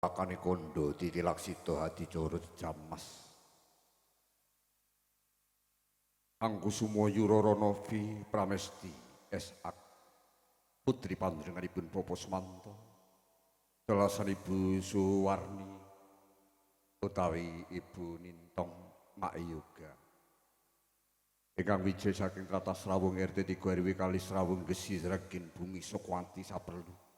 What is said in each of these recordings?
Pakane kondo titilaksita hadi curut jamas. Angkusuma Yurara Novi Pramesti S.A. Putri panjenenganipun Bapa Sumanta. Dalasan Ibu Suwarni utawi Ibu Nintong Mak Yoga. Ingkang wijaya saking tlatah Srawung RT 3 RW kali Srawung Gesi Sregin Bumi Sukwanti saperlu.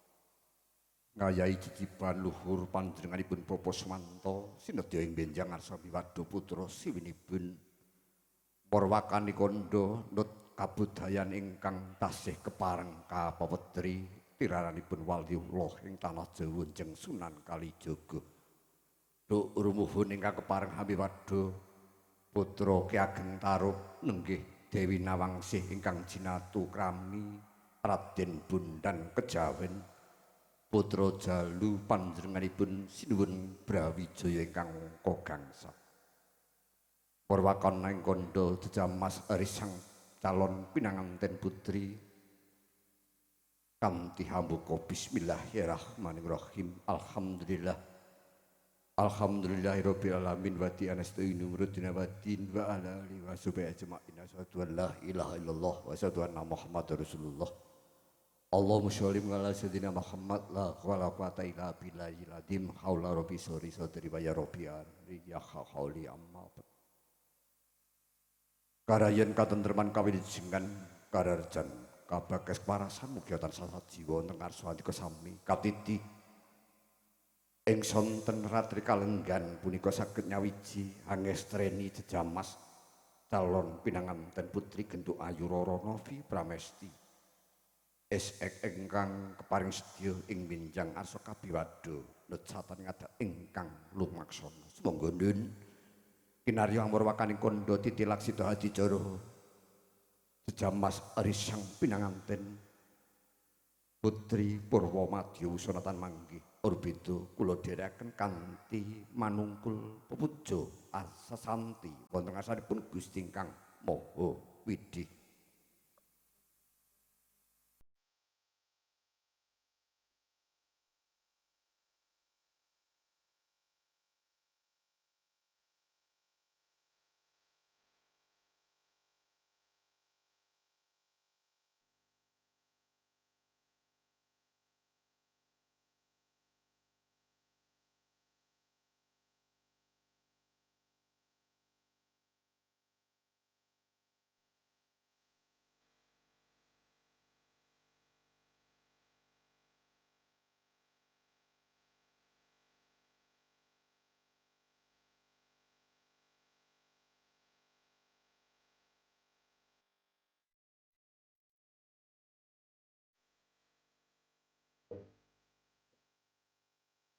Ngayahi cicipan luhur panjenenganipun Bapa Sumanta sinedya ing benjang ngarsa miwadha putra siwinipun Porwakani kondo nut kabudayan ingkang tasih kepareng kapawedri tiraranipun waliullah ing tanah Jawa njeng Sunan Kalijaga. Duk rumuhun ingkang kepareng hamiwadha putra Ki Ageng Tarub nenggih Dewi Nawangsih ingkang jinatu krami Raden Bondan Kejawen putra Jalu panjenenganipun sinuwun Brawijaya ingkang angka gangsal. Porwakana ing kandha jejamas risang calon pinanganten putri kanthi hambuka bismillahirrahmanirrahim. Alhamdulillahirabbil alamin wa di anasta'inu murudina wa din wa ala alihi wa sahbihi ajma'in. Asyhadu an la ilaha illallah wa asyhadu anna muhammadar rasulullah. Allahumma sholli ala sayyidina Muhammad la quwwata illa billahil azim haula rabbi sori sadri wa ya rabbi ya hauli amma. Karayen katentreman kawilujengan kararjan kabagas parasan mugi tansah jiwa wonten ngarsa andika sami katiti ing sonten ratri kalenggan punika saged nyawiji angestreni jejamas calon pinanganten putri Gentuk Ayu Rara Novi Pramesti SX ingkang keparing sedya ing benjang arsa kabiwadha nut satan ngadak ingkang lumaksana sumangga nun kinarya amurwakaning kondo titilaksita hadicara jejamas risang pinanganten putri Purwomadya Wusonatan manggih orbito kula dherekaken kanthi manungkul pepuja asasanti wonten ngarsanipun Gusti ingkang Maha Widih.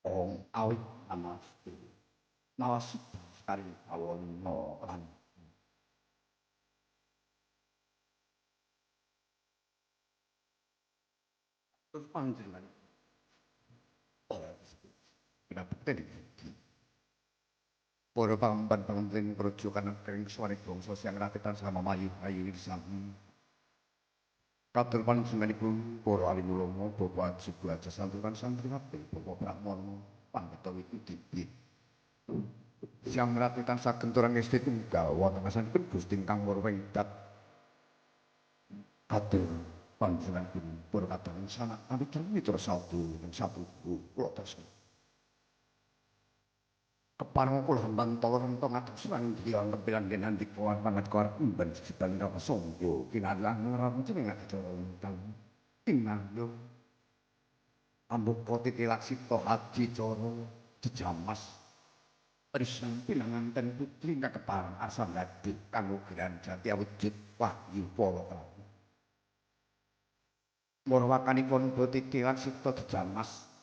Om awit namastu nawas kari awono lan terus panjenengan pinabekten para pamban pamben grojogan kering suwari bangsa siang rakitan sama mayu ayu sami katur panjenenganipun para alim ulama Bapak Subuh Aja santunan santriwati Bapak Brahmana Pandhita Witudibih siang rakitan saged turang esti tunggal wonten asanipun Gusti ingkang Warwengdat katur panjenenganipun para kadang sanak awit mitra sadhu ing sabuku kula terus kepareng kula hembantara renta ngatos sanggiya ngepilan gendika pangat karep mben sedan kang sangga kinalang ramu jeneng ngaten kinanggo ambuka titilaksita adicara jejamas risang pinanganten putri ingkang kepareng asam dadit kanggo gran jati awujud wahyu palakrami marwakanipun titilaksita jejamas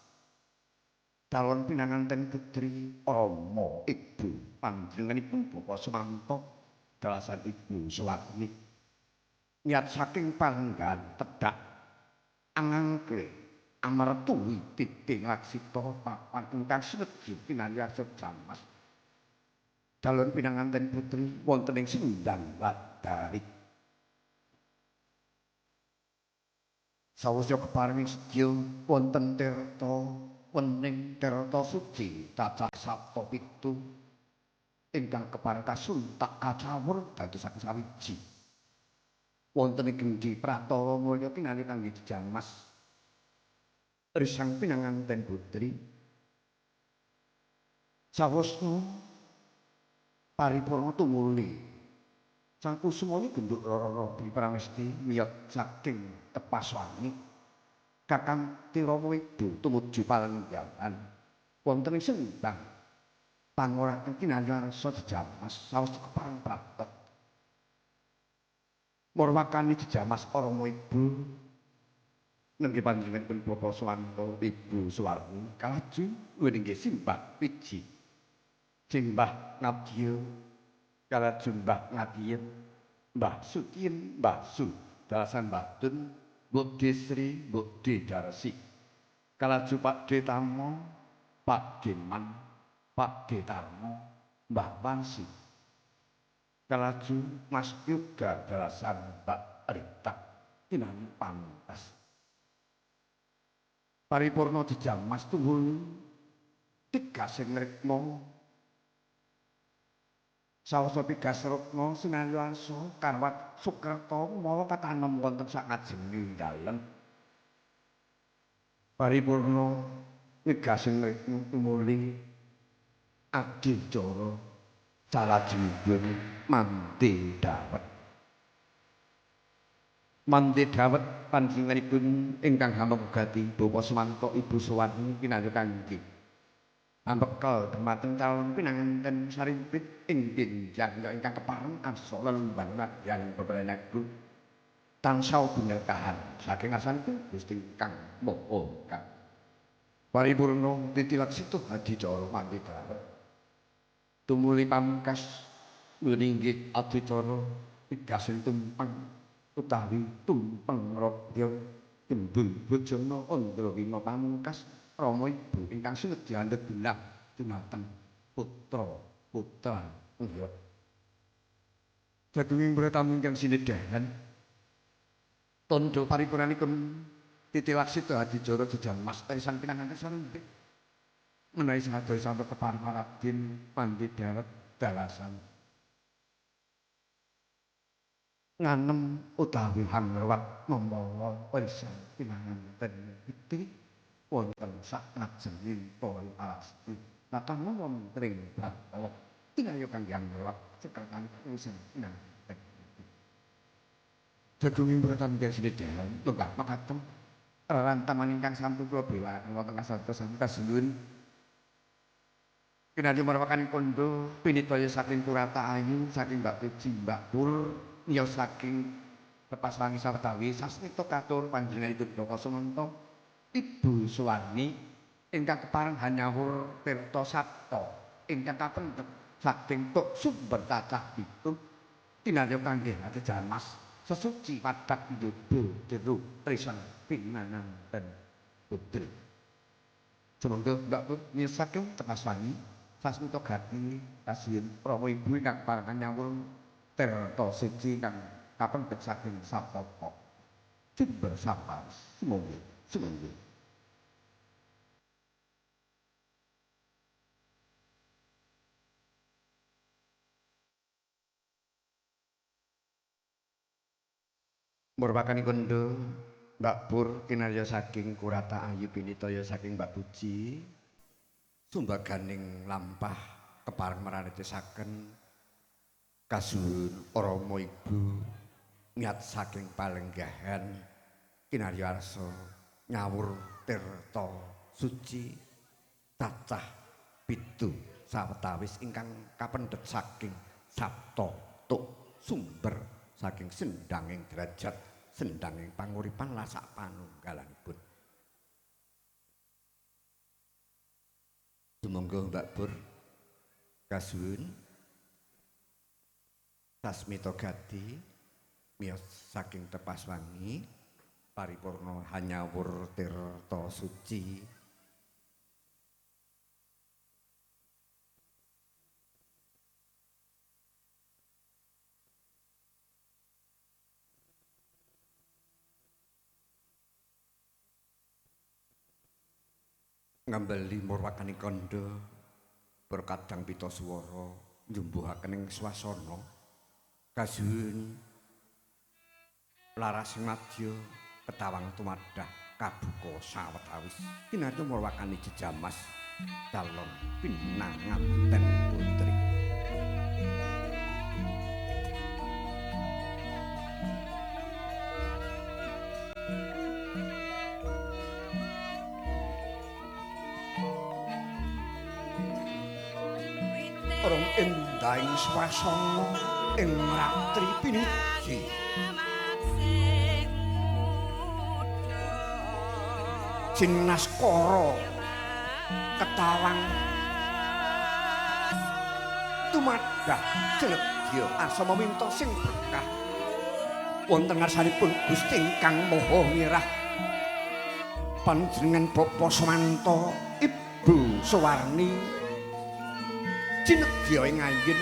calon pinanganten putri Rama Ibu panjenenganipun Bapa Sumanta dalasan Ibu Suwarni niat saking panggan tedhak angangke amartuwi titilaksita papan ingkang sinedya pinariyasa jejamas calon pinanganten putri wonten ing Sindang Wadari sawusya keparing sedya wonten tirta wening tirta suci cacah sapta pitu ingkang kepareng kasuntak kacawur dadosaken sawiji. Wonten ing Gendhi Pratara mulya pinanggih kangge jejamas risang pinanganten putri sawasna paripurna tumuli sang kusumanya genduk Rara Pramesti miyat saking Tepaswangi Kakang Tirama Ibu tumuju palenggahan wonten ing sembang pangoraken kinarsa jejamas saos kepareng pratet murwakani jejamas Rama Ibu nenggih panjenenganipun Bapak Swanto Ibu Suwarni kalaju winggih simbah wiji simbah ngabdiya kalaju Mbah Ngadiyen Mbah Sutien Mbah Su dalasan Mbah Dun Mbok Sri Mbok Darsi kalaju Pak Tamo Pak Deman Pak Tarmo Mbah Wansi kalaju Mas Yuga dalasan Mbak Rita kinani pantas paripurna jejamas tunggul tigasing rikma sawasa pigas retna sinayasa karwat Sukerta mawa katanem wonten sak ngajenging dalem paripurna tigasing rikma tumuli adicara salajengipun mandi dawet panjenenganipun ingkang hamugati Bapak Swanto Ibu Suwarni kinanggih kangge ambekel dumateng calon pinanganten sarimpit ing benjang ingkang kepareng arsa lelembang yang beberenakku tansah binekahan saking asanipun Gusti Kang Maha paripurna titilaksita adicara mandi dawet tumuli pamungkas nggih adicara tigasing tumpeng utawi tumpeng radya tembung bojana Andrawina pamungkas Rama Ibu ingkang sinedya ndedunah dumateng putra nggih jagunging pratamu ingkang sinedahan tandha paripurnanipun titilaksita adicara jejamas tarisan pinanganten sarimpit menawi sadaya sampun kepareng Raden Pandi Dawet dalasan nganem utawi hangrewat membawa warisan pinanganten putri wonten sak ngajenging para pasti nakang wonten Bathara tinayo kangge hangrewat ceketan warisan pinanganten jagunging pratan kasidedahan lenggah makaten rantaman ingkang sampun kula bewaken wonten kasarta sami kasuwun kinarya marwakan kondo pinitaya saking Kurata Ayu saking Mbak Puji Mbak Pur niyos saking Tepaswangi sawetawi sasmita katur panjenenganipun Bapak Sumanta Ibu Suwarni ingkang kepareng hanyawur tirta sapta ingkang kapendhet saking tuk sumber cacah pitu kinarya kangge jejamas sesuci padak nyoba deru trisang pinanganten putri sumangga Mbak Pur niyos saking Tepaswangi sasmita gati kasihin Rama Ibu ingkang kepareng hanyawur tirta suci kang kapendhet saking sapta sumber sapa sumangga murwakani kondo Mbak Pur kinarya saking Kurata Ayu pinitaya saking Mbak Puji sumbaganing lampah kepareng maranitesaken kasuwun Rama Ibu niat saking palenggahan kinarya arsa nyawur tirta suci cacah pitu sawetawis ingkang kapendhet saking sapta tuk sumber saking sendanging derajat sendanging panguripan lasak panunggalanipun sumangga Mbak Pur kasuwun sasmita gati miyos saking Tepaswangi paripurna hanyawur tirta suci ngambali murwakaning kandha berkadang pita swara njumbuhaken ing swasana kasuwun laras madya ketawang tumadah kabuka sawetawis kinarya murwakani jejamas calon pinanganten putri. Rong endahing swasana ing ratri piniji Jinaskara ketawang tumadah jenegya asa maminta sing berkah wonten ngarsanipun Gusti ingkang Maha Mirah panjenengan Bapa Sumanta Ibu Suwarni jinegya ing ayun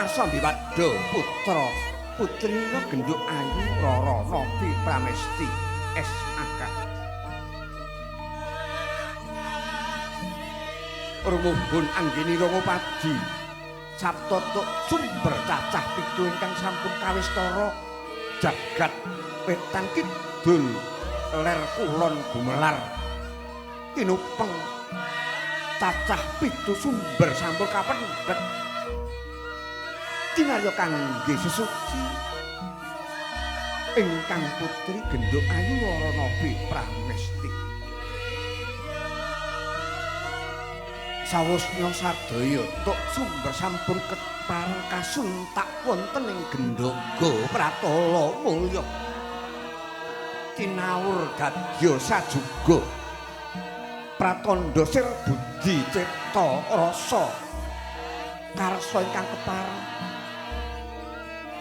asa mbiwadha putra putrina genduk ayu Rara Novi Pramesti SAK rumuhun anggeni Rangapadi saptotok sumber cacah pitu ingkang sampun kawistara jagat wetan kidul ler kulon gumelar tinupeng cacah pitu sumber sampun kapendhet kinarya kangge sesuci ingkang putri genduk ayu Rara Novi Pramesti sawusnya sadaya tok sumber sampun kepareng kasuntak wonten ing Gendhaga Pratala Mulya tinawur gadya sajuga pratandha sir budi cipta rasa karsa ingkang kepareng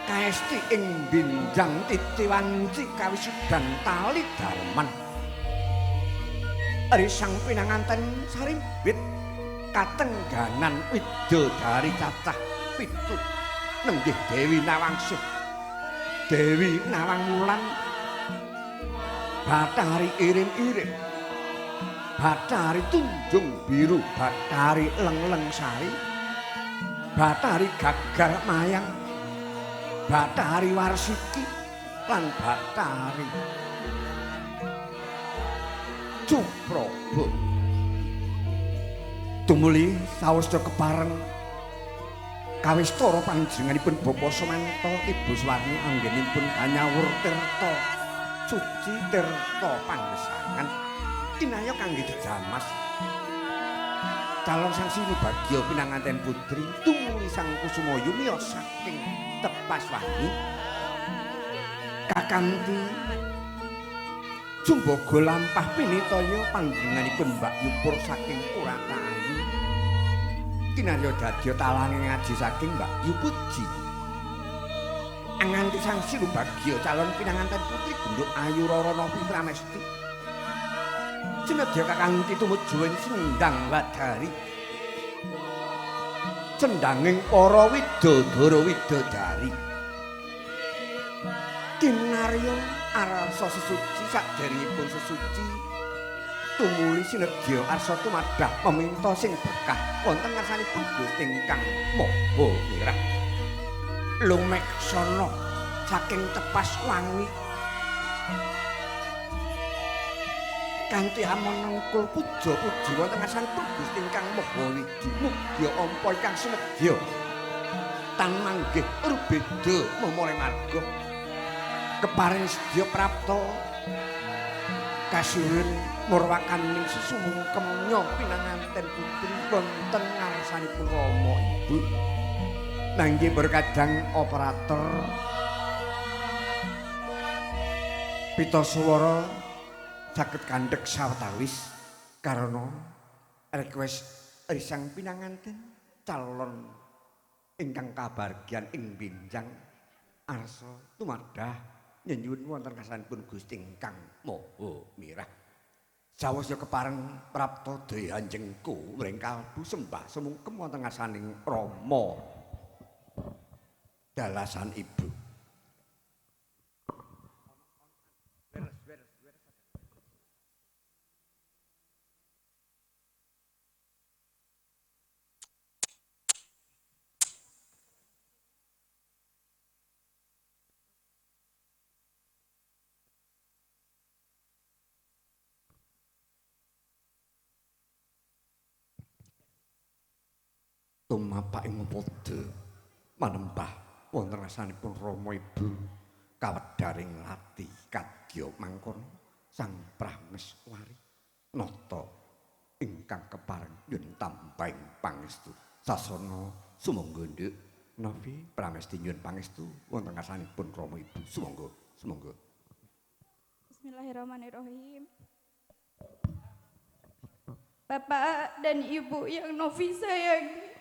kaesti ing benjang titi wanci kawisudan tali darman risang pinanganten sarimbit katengganan widodari cacah pitu nenggih Dewi Nawangsuh Dewi Nawang Wulan Bathari Irim-irim Bathari Tunjung Biru Bathari Lengleng Sari Bathari Gagar Mayang Bathari Warsiki lan Bathari Cupraba tumuli sawasta kepareng kawistara panjenenganipun Bapa Sumanta Ibu Suwarni anggenipun kanyawur tirta suci tirta panggesangan kinaya kangge jejamas calon sang sinubagya pinanganten putri tumuli sang kusuma yumya saking Tepaswangi kakanthi Jumbaga lampah pinitaya panjenenganipun Mbak Yupur saking Puratayu kinarya dadya talange ngaji saking Mbak Yupuji nganti sang sinubagya calon pinanganten putri genduk ayu Rara Novi Pramesti jenedya kakanthi tumuju ing sendang wadari cendanging para widodara widodari kinarya arsa sesuci saderengipun sesuci tumuli sinedya arsa tumadah paminta sing berkah wonten ngarsanipun Gusti ingkang Maha Mirah lumeksana saking Tepaswangi kanthi amonengkul puja-puji wonten ngarsanipun Gusti ingkang Maha Widi mugi ampa ingkang sinedya tan manggih urbeda momole marga keparing sedya prapta kasuwun murwakaning sesumungkemnya pinanganten putri wonten ngarsanipun Rama Ibu nangge berkadang operator pita swara saged kandhek sawetawis karana request risang pinanganten calon ingkang kabargian ing benjang arsa tumadah nyuwun wonten kasanipun Gusti ingkang Maha Mirah sawasa kepareng prapta daya anjengku mring kalbu sembah semungkem wonten ngarsaning Rama dalasan Ibu tumapak ing padha manembah wonten rasanipun Rama Ibu kawedharing lati kadya mangkon sang Prameswari nata ingkang kepareng yen tambahing pangestu sasana sumangga nduk Novi Pramesti nyuwun pangestu wonten rasanipun Rama Ibu sumangga Bismillahirrahmanirrahim. Bapak dan Ibu yang Novi sayangi,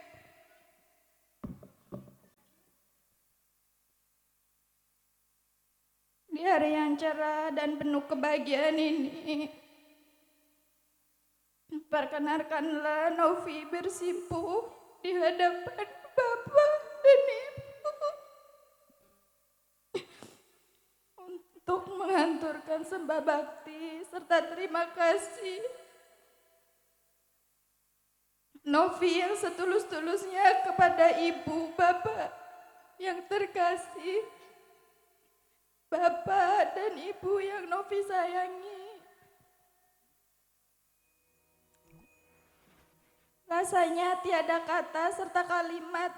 di hari yang cerah dan penuh kebahagiaan ini, perkenalkanlah Novi bersimpuh di hadapan Bapak dan Ibu untuk menghanturkan sembah bakti serta terima kasih Novi yang setulus-tulusnya kepada Ibu Bapak yang terkasih, Bapak dan Ibu yang Novi sayangi. Rasanya tiada kata serta kalimat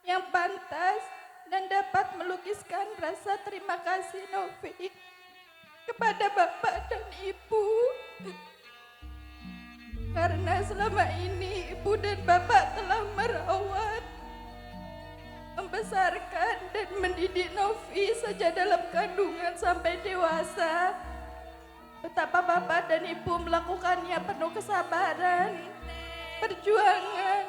yang pantas dan dapat melukiskan rasa terima kasih Novi kepada Bapak dan Ibu. Karena selama ini Ibu dan Bapak telah merawat, membesarkan dan mendidik Novi sejak dalam kandungan sampai dewasa. Betapa Bapak dan Ibu melakukannya penuh kesabaran, perjuangan,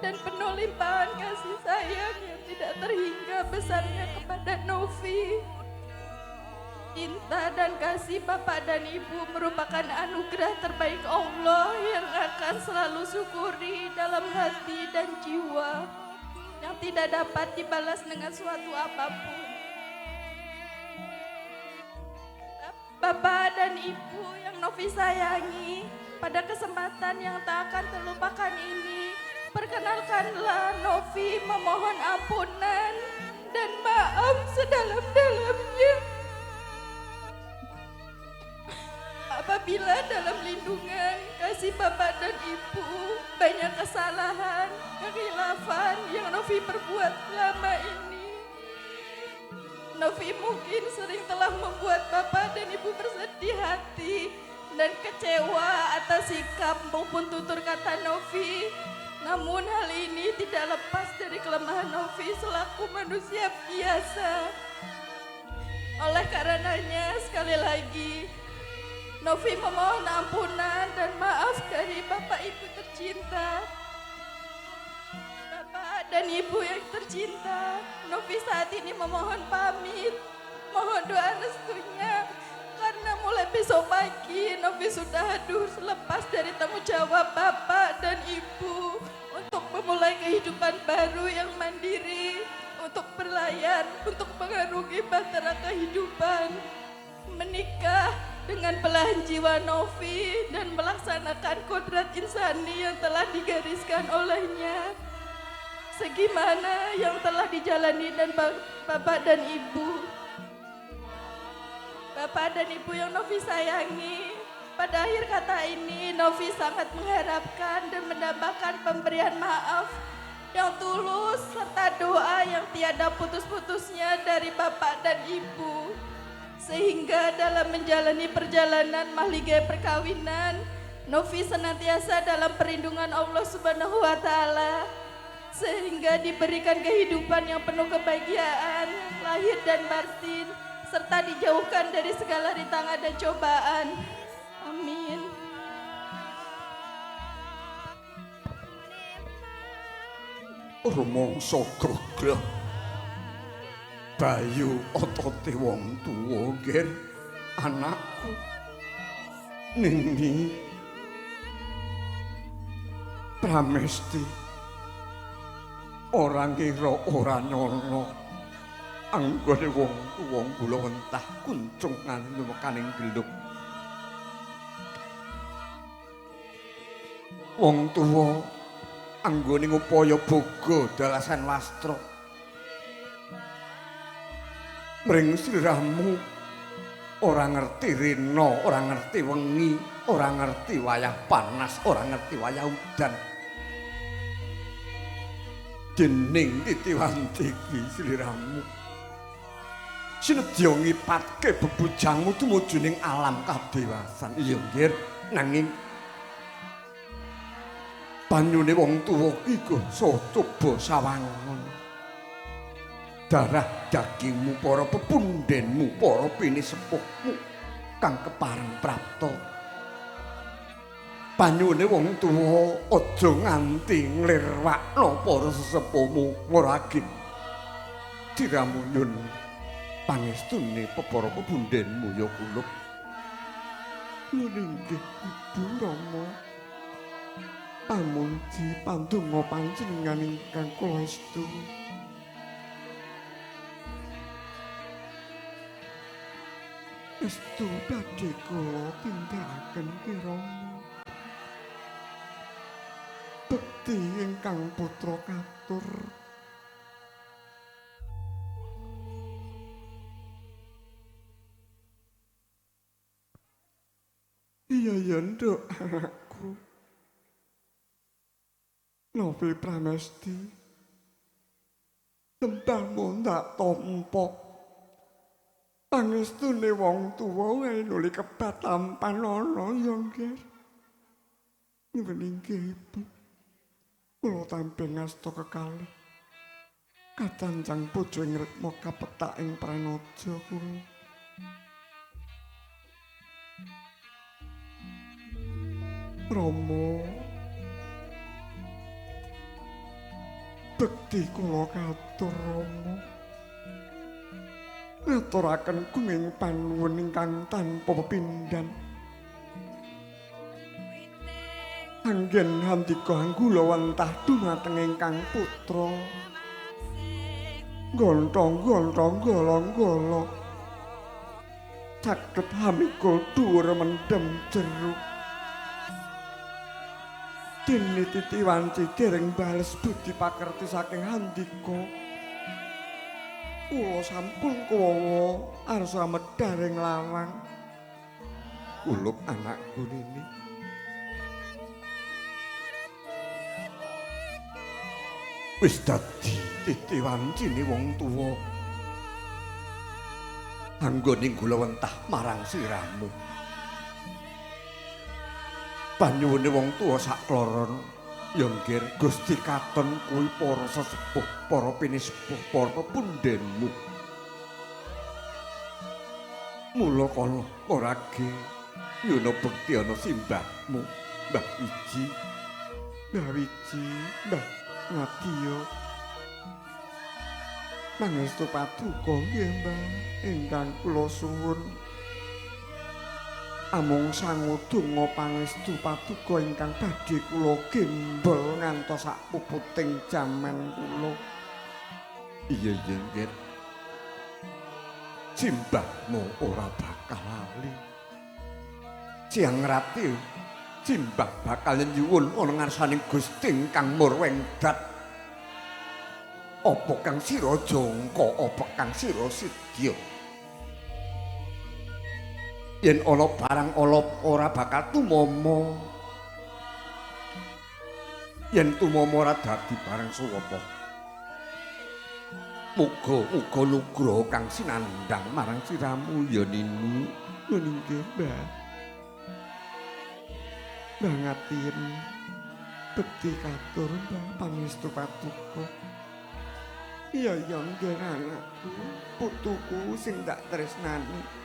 dan penuh limpahan kasih sayang yang tidak terhingga besarnya kepada Novi. Cinta dan kasih Bapak dan Ibu merupakan anugerah terbaik Allah yang akan selalu syukuri dalam hati dan jiwa, yang tidak dapat dibalas dengan suatu apapun. Bapak dan Ibu yang Novi sayangi, pada kesempatan yang tak akan terlupakan ini, perkenalkanlah Novi memohon ampunan dan maaf sedalam-dalamnya apabila dalam lindungan kasih Bapak dan Ibu banyak kesalahan, kekhilafan yang Novi perbuat selama ini. Novi mungkin sering telah membuat Bapak dan Ibu bersedih hati dan kecewa atas sikap maupun tutur kata Novi. Namun hal ini tidak lepas dari kelemahan Novi selaku manusia biasa. Oleh karenanya sekali lagi Novi memohon ampunan dan maaf dari Bapak Ibu tercinta. Bapak dan Ibu yang tercinta, Novi saat ini memohon pamit, mohon doa restunya, karena mulai besok pagi Novi sudah hadir selepas dari tanggung jawab Bapak dan Ibu untuk memulai kehidupan baru yang mandiri, untuk berlayar, untuk mengarungi bahtera kehidupan, menikah dengan belahan jiwa Novi dan melaksanakan kodrat insani yang telah digariskan olehnya. Segimana yang telah dijalani dan Bapak dan Ibu. Bapak dan Ibu yang Novi sayangi, pada akhir kata ini Novi sangat mengharapkan dan mendambakan pemberian maaf yang tulus serta doa yang tiada putus-putusnya dari Bapak dan Ibu. Sehingga dalam menjalani perjalanan mahligai perkawinan, Novi senantiasa dalam perlindungan Allah Subhanahu wa Ta'ala, sehingga diberikan kehidupan yang penuh kebahagiaan, lahir dan batin, serta dijauhkan dari segala rintangan dan cobaan. Amin. rumangsa gregleh bayu otote wong tuwa ger anakku Nini Pramesti ora ngira ora nyono anggone wong tuwa kula entah kuncungan lumekaning geluk wong tuwa anggone ngupaya boga dalasan wastra mring sliramu ora ngerti rina, ora ngerti wengi, ora ngerti wayah panas, ora ngerti wayah udan. dening Titiwanti sliramu sinedya ngipatke bebujangmu tumuju ning alam kadewasan iya nggih nanging banyune wong tuwa iki coba sawangun darah dagingmu para pepundhenmu para pinisepuhmu kang kepareng prapta banyune wong tuwa aja nganti nglirwakno para sesepuhmu ngorake diramunyun pangestune para pepundhenmu ya kula nggih Ibu Rama pamuji pandonga panjenengan ingkang kula estu estu badhe kula tindakaken kirana bekti ingkang putra katur iya ya nduk anakku Novi Pramesti sembahmu ndak tampa pangestune wong tuwa wae nuli kebat tampan ana ya nggih nyuwun inggih Ibu kula tampi ngasta kekalih kacanjang bojo ing retma kapetak ing pranaja kula Rama bekti kula katur Rama ngaturaken kuming panuwun ingkang tanpa pepindhan anggen handika anggula wentah dumateng ingkang putra gontong-gontong golong-golong caket hamikul dhuwur mendem jeruk dene Titiwanti dereng bales budi pakerti saking handika kula sampun kuwawa arsa medharing lawang kulup anakku nini wis dadi Titiwancine wong tuwa anggoning kula wentah marang siramu banyune wong tuwa sakloron ya nggih Gusti Katon kuwi para sesepuh para pinisepuh para pepundhenmu mula kana ora ge nyuna bekti ana simbahmu Mbah Wiji Mbah Ngadiya pangestu paduka nggih Mbah ingkang kula suwun amung sangu donga pangestu paduka ingkang badhe kula gembol ngantos sak puputing jaman kula iya nggih simbahmu ora bakal lali Siang Rati simbah bakal nyuwun ana ngarsaning Gusti ingkang murwengdat apa kang sira jangka apa kang sira sidya yen ana barang olop ora bakal tumama yen tumama ora dadi barang suwapa muga-muga nugraha kang sinandhang marang siramu ya Nini nggih Mbah Bangatin bekti katur Mbah pangestu paduka iya nggih anakku putuku sing tak tresnani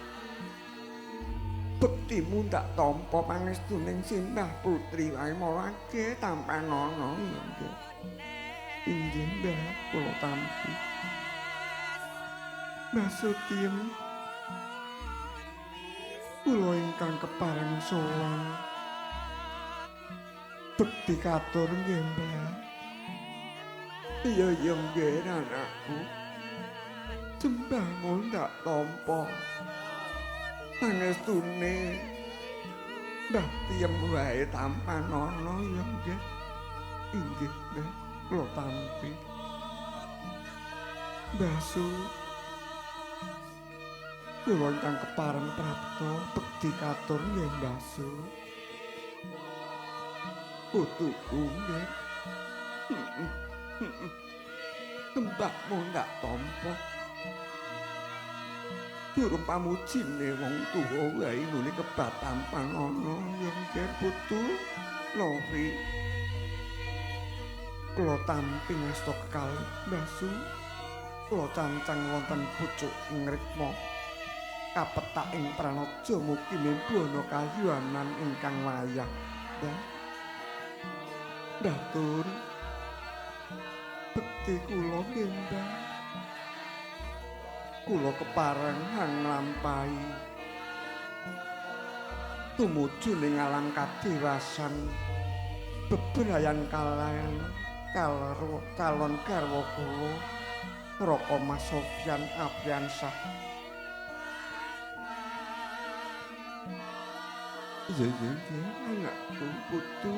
bektimu ndak tampa pangestuning simbah putri wae marake tampan ana nggih inggih Mbah kula tampi Mbah Sutiem kula ingkang kepareng sowan bekti katur nggih Mbah iya nggih anakku sembahmu ndak tampa pangestune Mbah Tiem wae tampan ana ya nggih inggih Mbah kula tampi Mbah Su kula ingkang kepareng prapta bekti katur nggih Mbah Su putuku nggih tembakmu ndak tampa. Durung pamujine wong tuwa wae nuli kebatampan ana yen ger putu Novi. Kula tamping asta kekalih Mbahsu. Kula cancang wonten pucuk ngrikma. Kapetak ing pranaja mugi nimbana kahyuanan ingkang wayah. Datur bekti kula ngendang. Kula kepareng hang nglampahi tumuju ning alam kadiwasan bebrayan calon garwa kula Raka Mas Sofyan Apriansah. Iya, anakku putu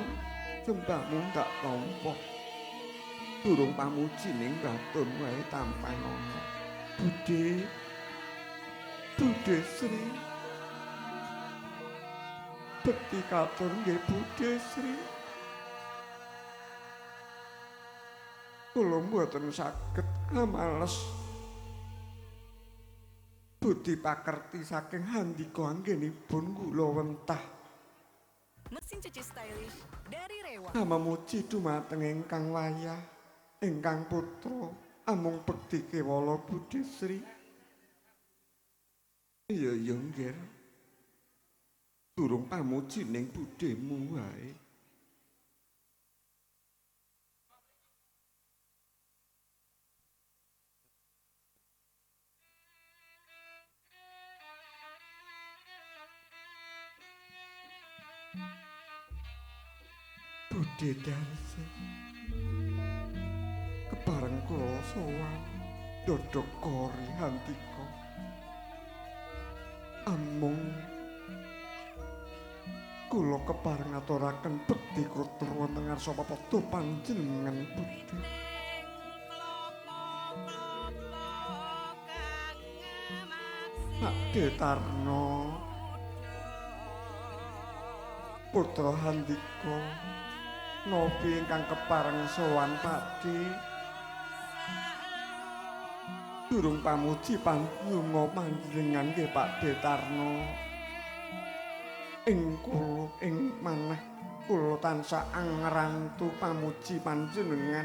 sembahmu tak tampa. Durung pamuji ning batun wae tampan ana. Budhe Sri. Bekti katur nggih Budhe Sri. Kula mboten saged amales budi pakerti saking handika anggenipun kula wentah. Mesin cuci stylish dari Rewa. Memuji dumateng ingkang wayah, ingkang putra amung bekti kewala Budhe Sri. Iya nggih. Durung pamuji ning budhemu wae. Budhe Darsi kepareng kula sowan dodok kori handika amung kula kepareng aturaken bekti kutur wonten ngarsa papada panjenengan Budhe. Pakde Tarno putra handika Novi ingkang kepareng sowan Pakde. Durung pamuji panjunga panjenengan nggih Pakde Tarno. Ing kula ing manah kula tansah angrantu pamuji panjenengan.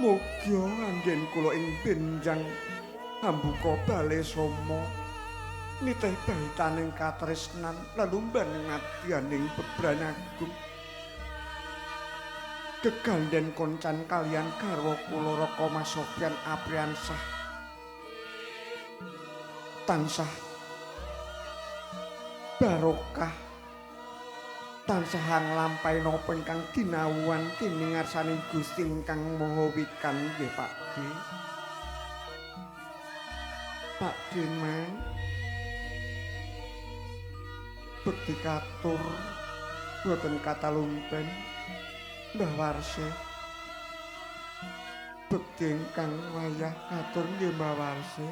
Mugi anggen kula ing benjang ambuka bale soma nitih baitaning katresnan lelumban madyaning bebranagung. Geganden koncan kalian garwa kula Raka Mas Sofyan Apriansah tansah barokah tansah nglampahi napa ingkang dinawuhan dening ngarsaning Gusti ingkang Maha Wikan nggih Pakde. Pakde man bekti katur boten katalumpen Mbah Warsi. Bekti ingkang wayah katur nggih Mbah Warsi.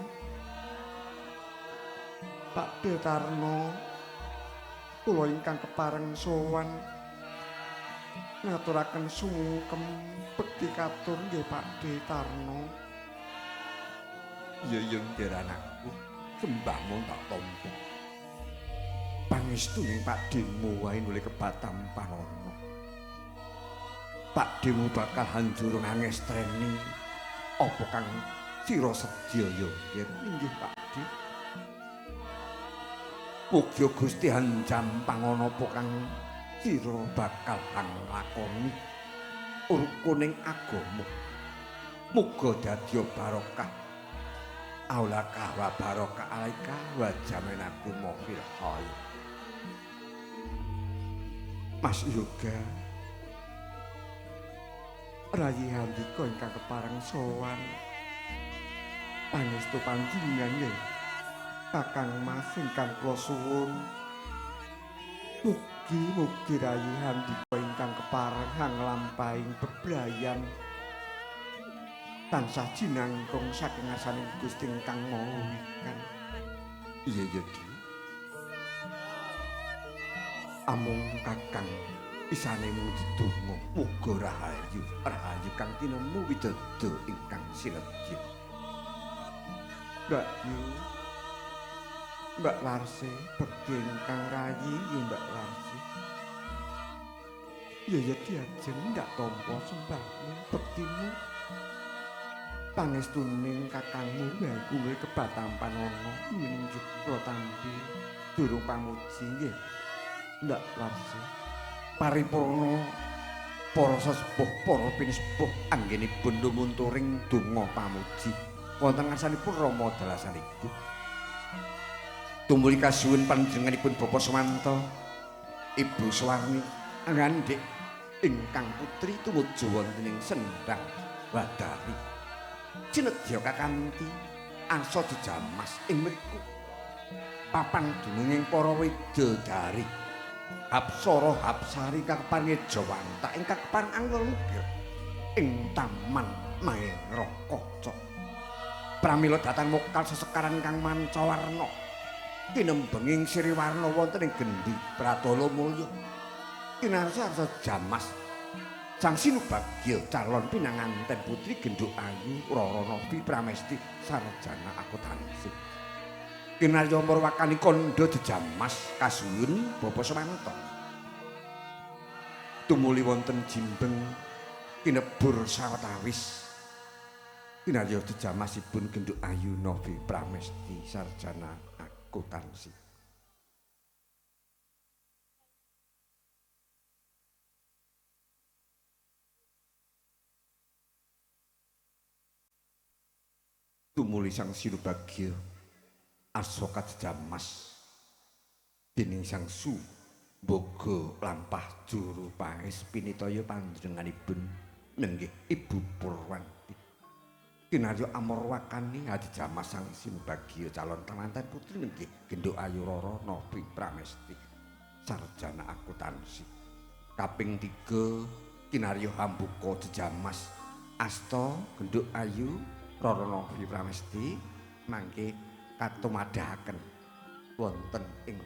Pakde Tarno kula ingkang kepareng sowan ngaturaken sungkem bekti katur nggih Pakde Tarno. Iya nggih anakku, sembahmu tak tampa. Pangestuning pakdemu wae nuli kebatampan ana. Pakdemu bakal hanjur ngangestreni apa kang sira sedya ya nggih Pakde. Mugi Gusti hanjam panganapa kang sira bakal nglakoni rukuning agama. Muga dadi barokah. Aulaka wa barokah alaika wa jamenaku mofil khair. Mas Yoga rayi handika ingkang kepareng sowan pangestu panjenengan nggih Kakang Mas ingkang kula suwun mugi rayi handika ingkang kepareng nglampahi bebrayan tansah jinangkung saking ngarsaning Gusti ingkang Maha Wikan. Iya Di. Amung Kakang isane mung didonga muga rahayu rahayu kang tinemu widodo ingkang sinedya. Mbak Yu, Mbak Larse, bekti ingkang rayi nggih Mbak Larse. Ya diajeng ndak tampa sembahmu bektimu. Pangestuning kakangmu wae kuwe kebatampan ana mining Jupra tampi durung pamuji nggih. Ndak Larse. Paripurna para sesepuh, para pinispuh anggenipun lumunturing donga pamuji wonten ngarsanipun Rama dalasanipun. Tumuli kasuwun panjenenganipun Bapak Sumanto, Ibu Suwarni ngandhik ingkang putri tumuju wonten ing Sendang Wadari. Cinedya kakanthi arsa jejamas ing meku papan dununging para widodari Apsara Hapsari kakepan Ngejawanta ing kakepan Anglelugir ing Taman Mahendra Kaca. Pramila dhateng mokal sesekaran kang mancawarna tinembenging siriwarna wonten ing Gendi Pratala Mulya. Kinarsa arsa jamas sang sinubagya calon pinanganten putri Genduk Ayu Rara Novi Pramesti sarjana akuntansi. Kinarya marwakani kandha jejamas kasuwun Bapak Sumanto. Tumuli wonten jimbeng kinebur sawetawis. Kinarya jejamasipun Genduk Ayu Novi Pramesti sarjana akuntansi. Tumuli sang sinubagya asoka jejamas dening sang su boga lampah juru pangis pinitaya panjenenganipun nenggih Ibu Purwanti. Kinarya amarwakani jejamas sang sinubagya calon temanten putri nenggih Genduk Ayu Rara Novi Pramesti sarjana akuntansi. Kaping 3 kinarya hambuka jejamas asta Genduk Ayu Rara Novi Pramesti mangke katumadahaken wonten ing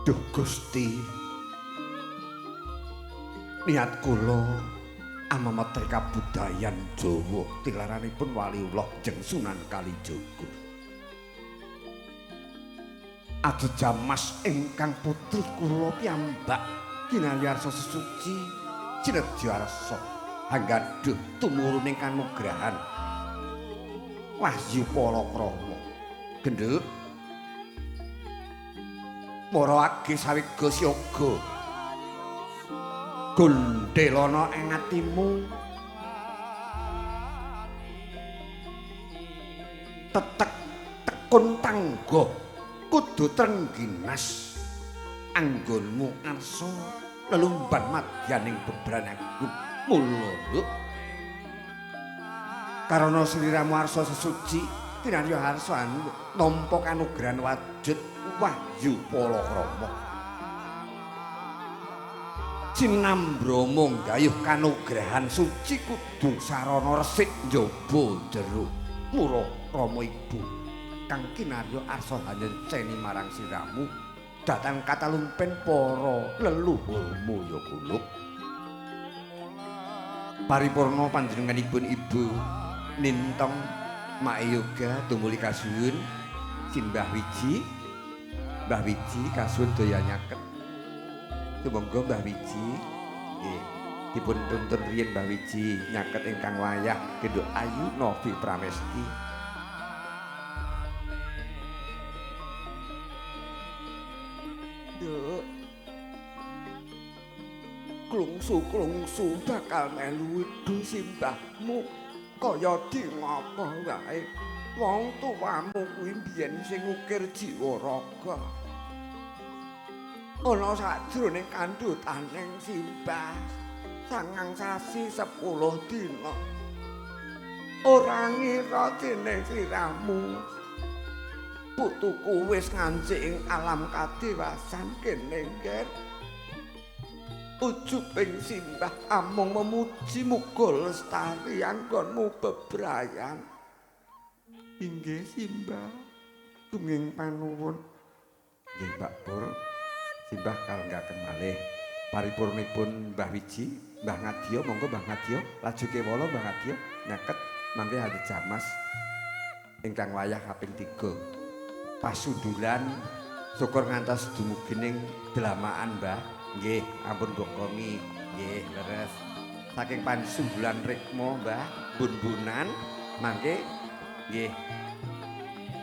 Duh Gusti, niat kula amamatri kabudayan Jawa tilaranipun Waliullah jeng Sunan Kalijaga. Ajejamas ingkang putri kula piyambak kinarya arsa sesuci cinedya arsa anggadhuh tumuruning kanugrahan Wahyu Palakrama. Genduk marake sawiga siaga gondelana ing atimu tetek tekun tangga kudu trengginas anggonmu arsa lelumban madyaning bebranagung mula karana sliramu arsa sesuci kinarya arsa nampa kanugrahan wajud Wahyu Palakrama sinambrama gayuh kanugrahan suci kudu sarana resik njaba jero mura Rama Ibu kang kinarya arsa hanyeceni marang siramu dhateng katalumpen para leluhurmu ya kuluk. Paripurna panjenenganipun Ibu nintong mayoga tumuli kasuwun Simbah Wiji. Mbah Wiji kasuwun daya nyaket. Sumangga Mbah Wiji nggih dipun tuntun riyin Mbah Wiji nyaket ingkang wayah Genduk Ayu Novi Pramesti. Nduk klungsu bakal melu ibu simbahmu kaya di ngapa wae. Wong tuwamu kuwi biyen sing ukir jiwa raga. Ana sajroning kandhutaning simbah 9 sasi 10 dina. Ora ngira dene siramu putuku wis ngancik ing alam kadewasan kene, Nger. ujubing simbah amung memuji muga lestari anggonmu bebrayan. Inggih simbah tunging panuwun. Nggih Mbak Pur, simbah kalenggaken malih paripurnipun Mbah Wiji, Mbah Ngadya, monggo Mbah Ngadya, laju kewala Mbah Ngadya nyeket mangke hadhe jamas ingkang wayah kaping 3. Pasundulan syukur ngantos dumugining delamaan Mbah. Nggih, ampun bokongi. Nggih, leres. Saking pansundulan rikma Mbah, bun-bunan mangke nggih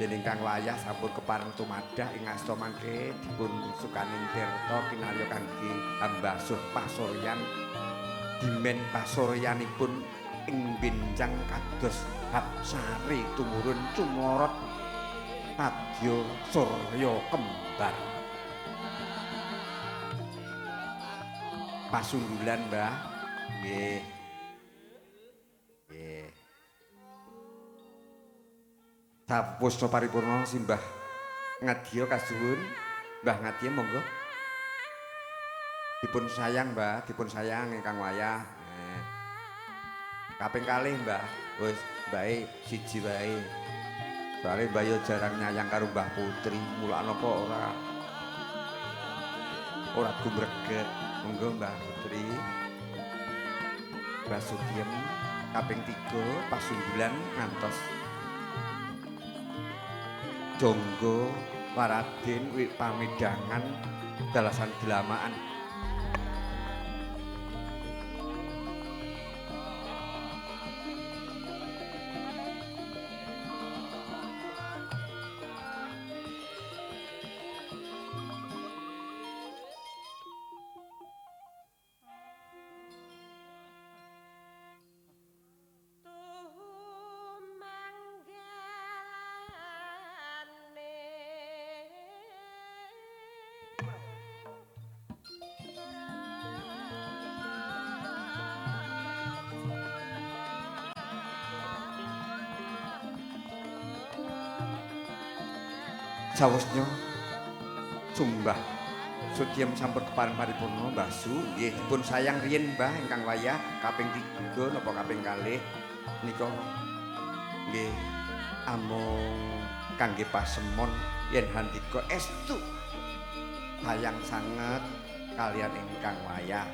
dening kang wayah sampun kepareng tumadah ing asta mangke dipun sukaning tirta kinarya kangge ambasuh pasuryan dimen pasuryanipun ing benjang kados Hapsari tumurun cumorot Padya Surya kembar. Pasundulan Mbah. Nggih. Nggih. Sapusna paripurna simbah Ngadya kasuwun. Mbah Ngadya monggo. Dipun sayang Mbah, dipun sayang ingkang wayah. Kaping kalih Mbah, wis bae siji wae. Soale Mbah yo jarang nyayang karo Mbah Putri, mulane kok ora gumreget. Monggo Mbah Putri. Mbah Sutyem kaping 3 pasundulan ngantos Jonggo Waradin wi pamidangan dalasan delamaan. Sawusnya sumbah Sutyem sampun kepareng paripurna Mbah Su. Nggih dipun sayang riyin Mbah ingkang wayah kaping 3 napa kaping kalih nika nggih amung kangge pasemon yen handika estu sayang sanget kalian ingkang wayah.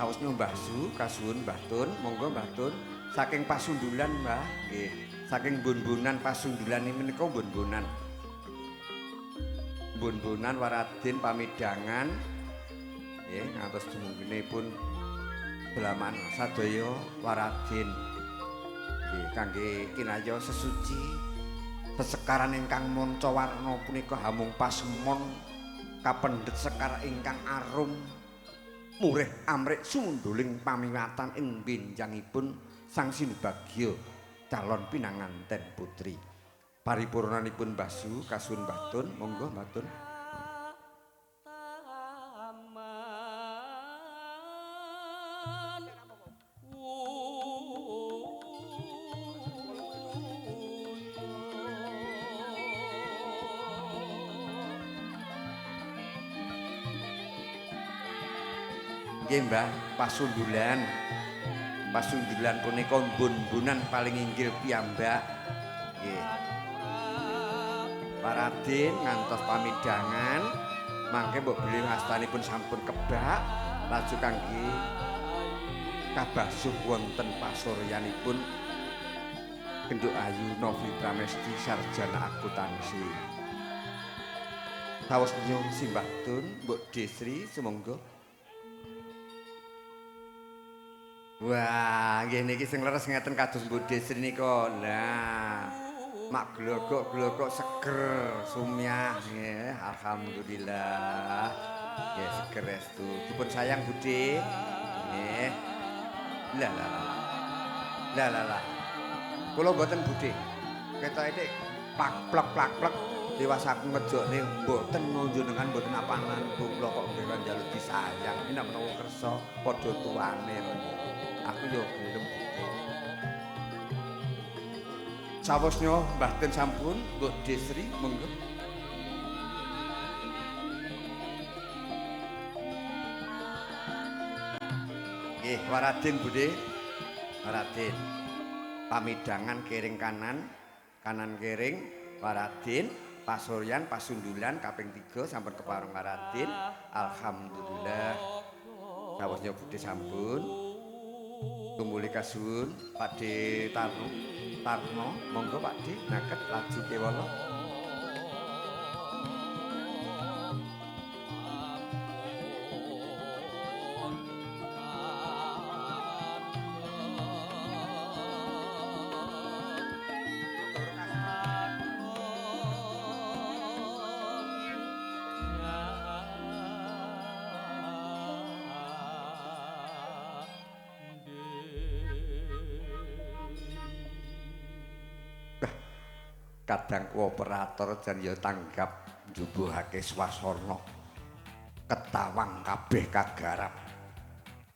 Sawusnya Mbah Su kasuwun Mbah Tun, monggo Mbah Tun saking pasundulan Mbah nggih. Saking bun-bunan pasundulan ini menika bun-bunan. Bun-bunan Waradin pamidangan nggih ngantos dumungkinipun delaman sadaya Waradin. Nggih kangge kinaya sesuci sesekaran ingkang manca warna punika hamung pasemon kapendhet sekar ingkang arum murih amrik sunduling pamiwatan ing benjangipun Sang Sinubagya calon pinanganten putri. Paripurnanipun Mbah Su kasuwun Mbah Tun, monggo Mbah Tun. Nggih Mbah, pasundulan. Pasundulan punika bun-bunan paling inggil piyambak. Nggih. Waradin ngantos pamidangan mangke mbok bilih astanipun sampun kebak laju kangge kabasuh wonten pasuryanipun Genduk Ayu Novi Pramesti sarjana akuntansi. Tawas nyuwun simbah Tun Mbok Desri sumangga. Wah, nggih niki sing leres ngeten kados Mbok Desri nika. Lah, mak glogok-glogok seger, sumyah nggih. Alhamdulillah. Nggih seger estu. Dipun sayang Budhe. Nggih. Lah. Kula mboten Budhe. Ketoke plak-plek dewas aku ngejokne mboten njenengan mboten apanan kula kok nggih njaluk disayang. Ini nek menawa kersa padha tuane. Aku yo gelem. Sawusnya Mbah Ten sampun Mbok Desri monggo. Nggih, Waradin Budhe. Waradin. Pamidangan kiring kanan, kanan kiring Waradin, pasuryan pasundulan kaping 3 sampun kepareng Waradin. Alhamdulillah. Sawasnya Budhe sampun. Tumuli kasuwun Pakde Tarno, monggo Pakde naket laju kewala. Kadang operator jan ya tanggap njubuhake swasana. Ketawang kabeh kagarap.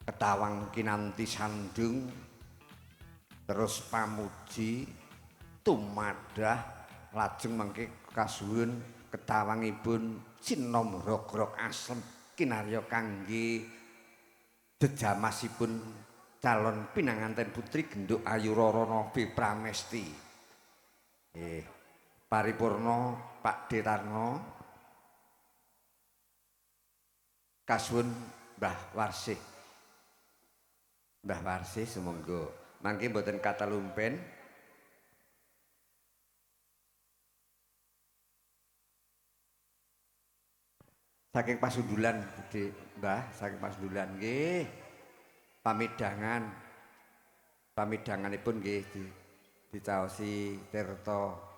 Ketawang kinanti sandung terus pamuji tumadah lajeng mengke kasuwun ketawangipun sinom rog-rog asem kinarya kangge jejamasipun calon pinanganten putri Genduk Ayu Rara Novi Pramesti. Paripurna Pakde Tarno kasuwun Mbah Warsih. Mbah Warsih sumangga mangke mboten kata lumpen. Saking pasundulan Budhe, Mbah, saking pasundulan nggih. Pamidanganipun nggih dicaosi tirta.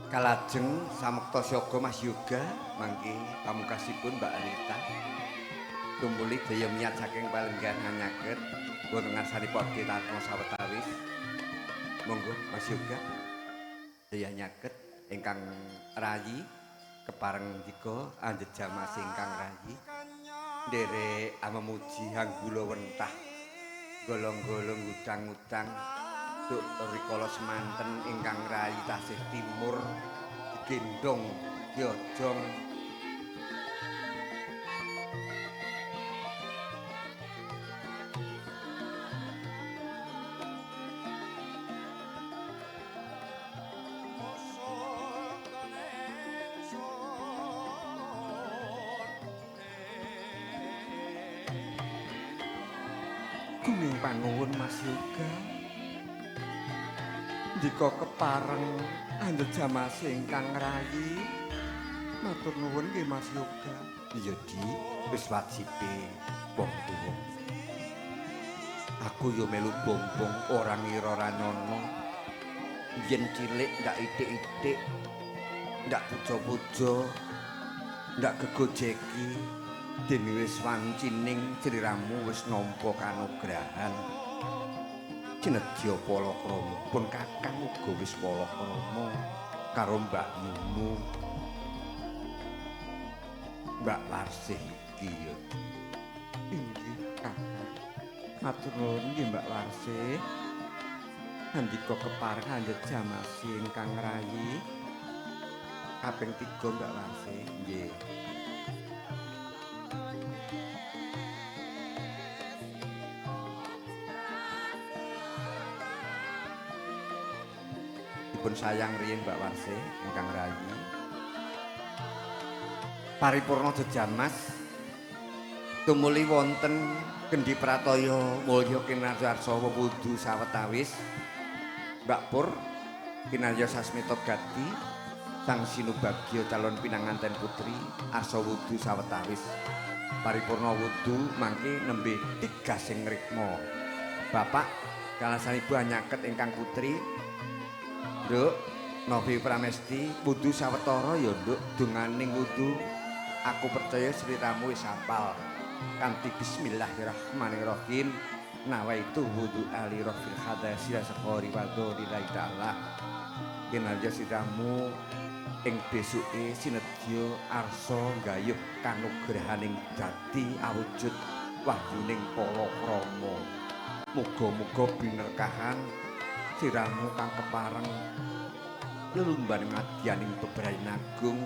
Kalajeng samekta siaga Mas Yoga mangke pamungkasipun Mbak Anita tumuli daya miyat saking palenggan nganyaket wonten ngarsanipun Pakde Tarno sawetawis. Monggo Mas Yoga daya nyaket ingkang rayi kepareng dika anjejamas ingkang rayi nderek amemuji hanggula wentah golong-golong udang-udang Duk rikala semanten ingkang rayi tasih timur gendong diojong Guming panuwun Mas Yoga Dika kepareng anjejamas ingkang rayi matur nuwun nggih Mas Yoga. Iya Di, wis wajibe wong tuwa. Aku yo melu bombong ora ngira ora nyono. Yen cilik ndak itik-itik, ndak puja-puja, ndak gegojeki. Dene wis wancining sliramu wis nampa kanugrahan. Cinedya palakrama pun kakang uga wis palakrama karo Mbak Mumu Mbak Warsih iki ya. Inggih kakang matur nuwun nggih Mbak Warsih andika kepareng anjejamas ingkang rayi kaping 3 Mbak Warsih nggih. Dipun sayang riyin Mbak Warsih ingkang rayi. Paripurna jejamas tumuli wonten Gendi Prataya mulya kinarsa wudu sawetawis. Mbak Pur kinarya sasmita gati sang sinubagya calon pinanganten putri asa wudu sawetawis. Paripurna wudu mangke nembe tigasing rikma. Bapak kalasan ibu anyaket ingkang putri Nduk, Novi Pramesti wudu sawetara ya nduk donganing wudu aku percaya sliramu wis hafal kanthi bismillahirrahmanirrahim nawaitu wudu ali rafil hadasi sakhori wadho lillahi ta'ala kinarja sliramu ing besuke sinedya arsa gayuh kanugrahaning dadi awujud wahyuning palakrama muga-muga binerkahan sliramu kang kepareng lelumban ngadyaning bebrayan agung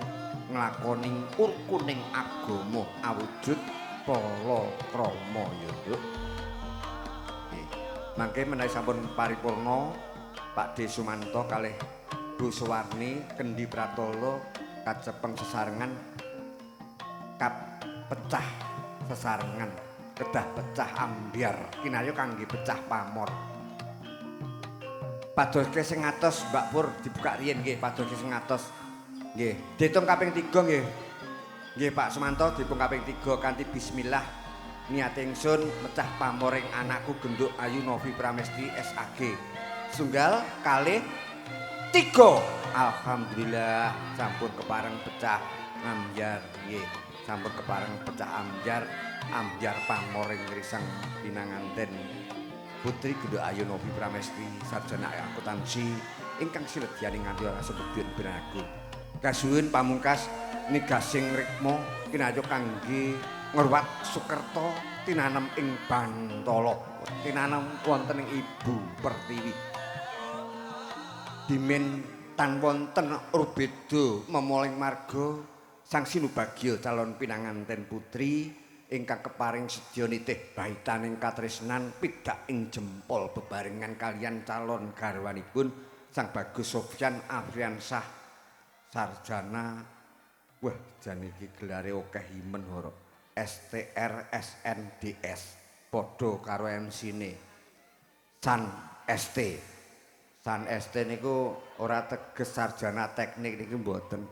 nglakoning urkuning agama awujud palakrama ya Nduk. Nggih. Mangke menawi sampun paripurna Pak D Sumanto kalih Bu Suwarni Kendi Pratolo kacepeng sesarengan kap pecah sesarengan kedah pecah ambyar kinarya kangge pecah pamor. Padoske sing ngatos Mbak Pur dibuka riyen nggih padoske sing ngatos. Nggih, ditung kaping 3 nggih. Nggih Pak Sumanto ditung kaping 3 kanthi bismillah niat ingsun mecah pamoring anakku genduk Ayu Novi Pramesti SAG. Sunggal kalih 3. Alhamdulillah sampun kepareng pecah ambyar nggih. Sampun kepareng pecah ambyar pamoring risang pinanganten Putri Genduk Ayu Novi Pramesti sarjana akuntansi ingkang siledyaning nganti ora sebut biragu. Kasuwun pamungkas nigasing rikma kinarya kangge ngruwat Sukerta tinanem ing Bantala, tinanem wonten ing Ibu Pertiwi. Dimen tan wonten urbeda memoling marga sang sinubagya calon pinanganten putri ingkang keparing sedya nitih baitaning katresnan pidak ing jempol bebarengan kalian calon garwanipun Sang Bagus Sofyan Afriansah sarjana wah jan iki gelare akeh himen ora STR SNDS padha karo MC-ne San ST. San ST niku ora teges sarjana teknik niki mboten.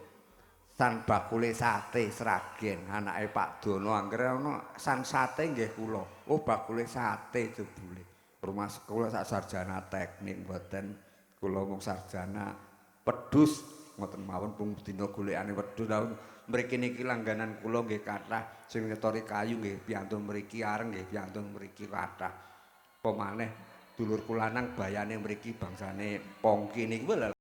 San bakule sate Sragen anake Pak Dono anggere ana san sate nggih kula. Oh bakule sate jebule. Rumah sekolah sak sarjana teknik mboten kula mung sarjana pedhus ngoten mawon pun dina golekane wedhus lha mriki niki langganan kula nggih kathah sing nyetori kayu nggih piantun mriki areng nggih piantun mriki kathah. Pemaneh dulur kulanang bayane mriki bangsane Pongki niku lho.